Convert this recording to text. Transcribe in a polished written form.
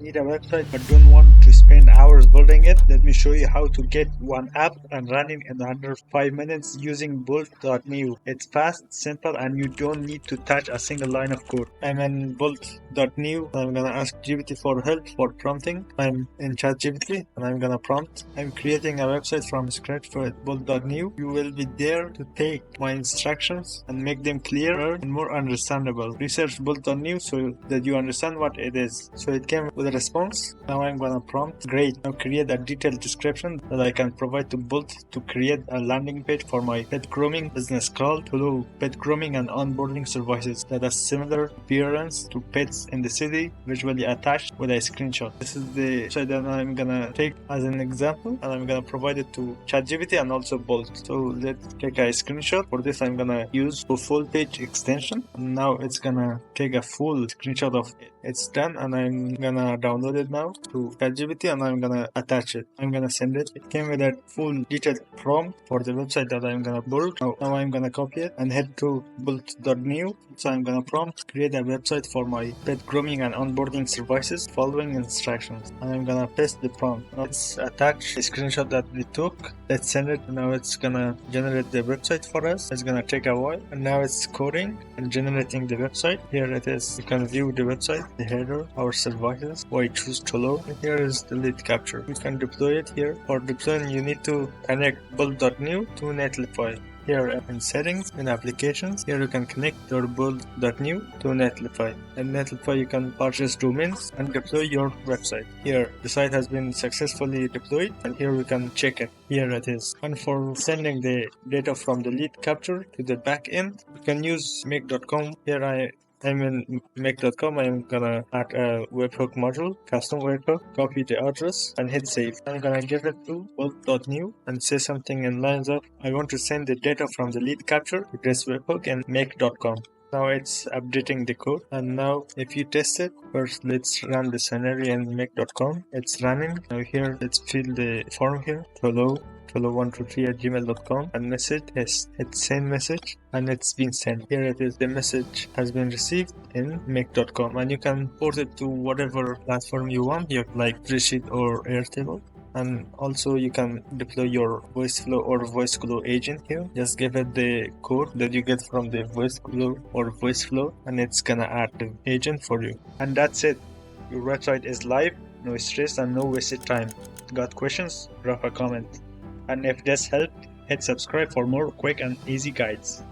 Need a website but don't want to spend hours building it? Let me show you how to get one app and running in under 5 minutes using Bolt.new. It's fast, simple, and you don't need to touch a single line of code. I'm in Bolt.new. I'm gonna ask GPT for help for prompting. I'm in ChatGPT and I'm gonna prompt. I'm creating a website from scratch for Bolt.new. You will be there to take my instructions and make them clearer and more understandable. Research Bolt.new so that you understand what it is. So it came with a response. Now I'm gonna prompt. Great. Now create a detailed description that I can provide to Bolt to create a landing page for my pet grooming business called Hello Pet Grooming and Onboarding Services that has similar appearance to pets in the city, visually attached with a screenshot. This is the website that I'm gonna take as an example, and I'm gonna provide it to ChatGPT and also Bolt. So let's take a screenshot. For this, I'm gonna use a full page extension. Now it's gonna take a full screenshot of it. It's done, and I'm gonna download it now to ChatGPT, and I'm gonna attach it. I'm gonna send it. It came with a full detailed prompt for the website that I'm gonna build. Now I'm gonna copy it and head to Bolt.new. So I'm gonna prompt create a website for my pet grooming and onboarding services following instructions. And I'm gonna paste the prompt. Now let's attach the screenshot that we took. Let's send it. Now it's gonna generate the website for us. It's gonna take a while. And now it's coding and generating the website. Here it is. You can view the website, the header, our services, why choose to load. And here is the lead capture. You can deploy it here. For deploying, you need to connect Bolt.new to Netlify. Here in settings, in applications, here you can connect your Bolt.new to Netlify. In Netlify, you can purchase domains and deploy your website. Here, the site has been successfully deployed, and here we can check it. Here it is. And for sending the data from the lead capture to the backend, you can use make.com. Here I'm in make.com. I'm gonna add a webhook module, custom webhook, copy the address, and hit save. I'm gonna give it to Bolt.new and say something in lines of, I want to send the data from the lead capture to this webhook in make.com. Now it's updating the code, and now if you test it, first let's run the scenario in make.com. It's running. Now here, let's fill the form here. Hello123@gmail.com and message is hit send message, and it's been sent. Here it is. The message has been received in make.com, and you can port it to whatever platform you want, like Spreadsheet or Airtable. And also you can deploy your VoiceFlow or VoiceGlow agent here. Just give it the code that you get from the VoiceGlow or VoiceFlow, and it's gonna add the agent for you. And that's it. Your website is live, no stress and no wasted time. Got questions? Drop a comment. And if this helped, hit subscribe for more quick and easy guides.